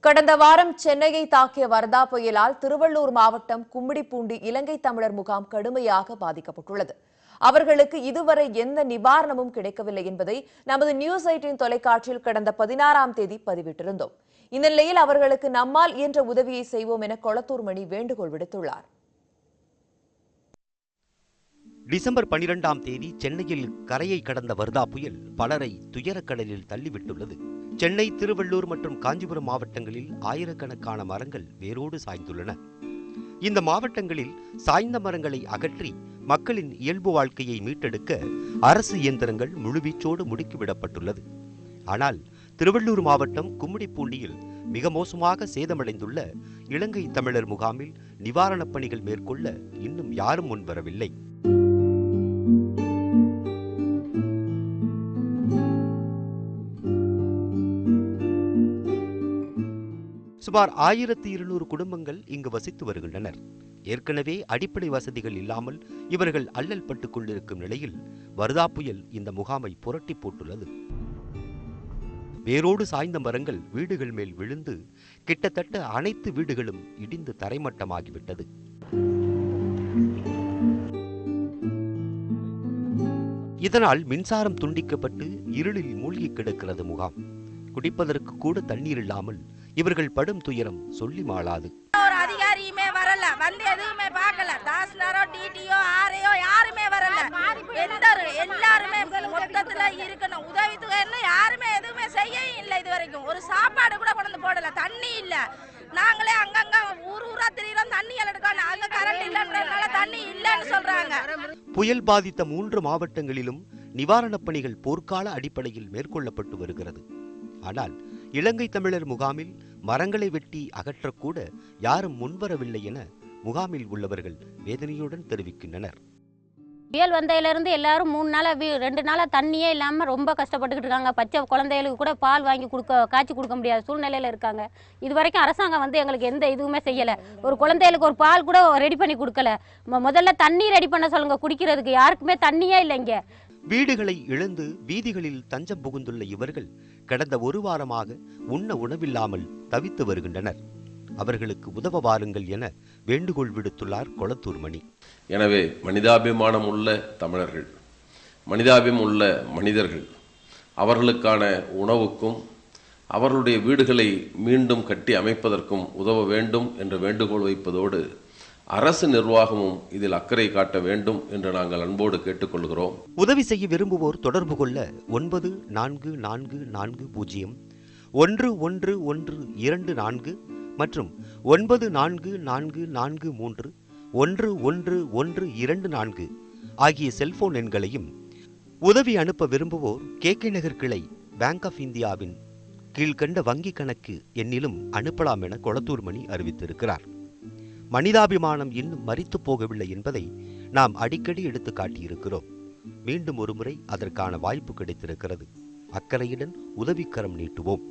கடந்த வாரம் சென்னையை தாக்கிய வர்தா புயலால் திருவள்ளூர் மாவட்டம் கும்மிடிப்பூண்டி இலங்கை தமிழர் முகாம் கடுமையாக பாதிக்கப்பட்டுள்ளது. அவர்களுக்கு இதுவரை எந்த நிவாரணமும் கிடைக்கவில்லை என்பதை நமது நியூஸ் 18 தொலைக்காட்சியில் கடந்த 16ஆம் தேதி பதிவிட்டிருந்தோம். இந்த நிலையில் அவர்களுக்கு நம்மால் இயன்ற உதவியை செய்வோம் என கொளத்தூர் மணி வேண்டுகோள் விடுத்துள்ளார். டிசம்பர் 12ஆம் தேதி சென்னையில் கரையை கடந்த வர்தா புயல் பலரை துயரக்கடலில் தள்ளிவிட்டுள்ளது. சென்னை, திருவள்ளூர் மற்றும் காஞ்சிபுரம் மாவட்டங்களில் ஆயிரக்கணக்கான மரங்கள் வேரோடு சாய்ந்துள்ளன. இந்த மாவட்டங்களில் சாய்ந்த மரங்களை அகற்றி மக்களின் இயல்பு வாழ்க்கையை மீட்டெடுக்க அரசு இயந்திரங்கள் முழுவீச்சோடு முடுக்கிவிடப்பட்டுள்ளது. ஆனால் திருவள்ளூர் மாவட்டம் கும்மிடிப்பூண்டியில் மிக மோசமாக சேதமடைந்துள்ள இலங்கை தமிழர் முகாமில் நிவாரணப் பணிகள் மேற்கொள்ள இன்னும் யாரும் முன்வரவில்லை. சுமார் 1200 குடும்பங்கள் இங்கு வசித்து வருகின்றனர். ஏற்கனவே அடிப்படை வசதிகள் இல்லாமல் இவர்கள் அல்லல் பட்டுக் கொண்டிருக்கும் நிலையில் வர்தா புயல் இந்த முகாமை புரட்டி போட்டுள்ளது. வேரோடு சாய்ந்த மரங்கள் வீடுகள் மேல் விழுந்து கிட்டத்தட்ட அனைத்து வீடுகளும் இடிந்து தரைமட்டமாகிவிட்டது. இதனால் மின்சாரம் துண்டிக்கப்பட்டு இருளில் மூழ்கி கிடக்கிறது முகாம். குடிப்பதற்கு கூட தண்ணீர் இல்லாமல் இவர்கள் படும் துயரம் சொல்லி மாளாது. ஒரு அதிகாரியுமே வரல, வந்து எதுவுமே பார்க்கல. தாசில்தாரோ டிடிஓ ஆரையோ யாருமே வரல. எல்லாருமே மொத்தத்துல இருக்கணும். உதவித்தொகைன்னு யாருமே எதுவுமே செய்ய இல்லை. இது வரைக்கும் ஒரு சாப்பாடு கூட கொண்டு போடல. தண்ணி இல்ல. நாங்களே அங்கங்க ஊரா திரியிறோம். தண்ணி எடுக்கணும். அங்க கரண்ட் இல்லன்றதுனால தண்ணி இல்லன்னு சொல்றாங்க. புயல் பாதித்த 3 மாவட்டங்களிலும் நிவாரணப் பணிகள் போர்க்கால அடிப்படையில் மேற்கொள்ளப்பட்டு வருகிறது. ஆனால் இலங்கை தமிழர் முகாமில் மரங்களை வெட்டி அகற்றக்கூட யாரும் முன்வரவில்லை என முகாமில் உள்ளவர்கள் வேதனையுடன் தெரிவிக்கின்றனர். புயல் வந்ததிலிருந்து எல்லாரும் 3 நாளா 2 நாளா தண்ணியே இல்லாமல் ரொம்ப கஷ்டப்பட்டுக்கிட்டு இருக்காங்க. பச்சை குழந்தைகளுக்கு கூட பால் வாங்கி காய்ச்சி கொடுக்க முடியாத சூழ்நிலையில் இருக்காங்க. இது வரைக்கும் அரசாங்கம் வந்து எங்களுக்கு எந்த இதுவுமே செய்யலை. ஒரு குழந்தைகளுக்கு ஒரு பால் கூட ரெடி பண்ணி கொடுக்கல. முதல்ல தண்ணி ரெடி பண்ண சொல்லுங்க. குடிக்கிறதுக்கு யாருக்குமே தண்ணியே இல்லைங்க. வீடுகளை இழந்து வீதிகளில் தஞ்சம் புகுந்துள்ள இவர்கள் கடந்த 1 வாரமாக உண்ண உணவில்லாமல் தவித்து வருகின்றனர். அவர்களுக்கு உதவ வாருங்கள் என வேண்டுகோள் விடுத்துள்ளார் கொளத்தூர் மணி. எனவே மனிதாபிமானம் உள்ள தமிழர்கள், மனிதாபிமானம் உள்ள மனிதர்கள் அவர்களுக்கான உணவுக்கும் அவர்களுடைய வீடுகளை மீண்டும் கட்டி அமைப்பதற்கும் உதவ வேண்டும் என்று வேண்டுகோள் வைப்பதோடு அரசு நிர்வாகமும் இதில் அக்கறை காட்ட வேண்டும் என்று நாங்கள் அன்போடு கேட்டுக்கொள்கிறோம். உதவி செய்ய விரும்புவோர் தொடர்பு கொள்ள 9444011124 மற்றும் 9444431124 ஆகிய செல்போன் எண்களையும், உதவி அனுப்ப விரும்புவோர் KK நகர் கிளை பேங்க் ஆஃப் இந்தியாவின் கீழ்கண்ட வங்கி கணக்கு எண்ணிலும் அனுப்பலாம் என கொளத்தூர் மணி அறிவித்திருக்கிறார். மனிதாபிமானம் இன்னும் மரித்து போகவில்லை என்பதை நாம் அடிக்கடி எடுத்து காட்டியிருக்கிறோம். மீண்டும் ஒரு முறை அதற்கான வாய்ப்பு கிடைத்திருக்கிறது. அக்கறையுடன் உதவிக்கரம் நீட்டுவோம்.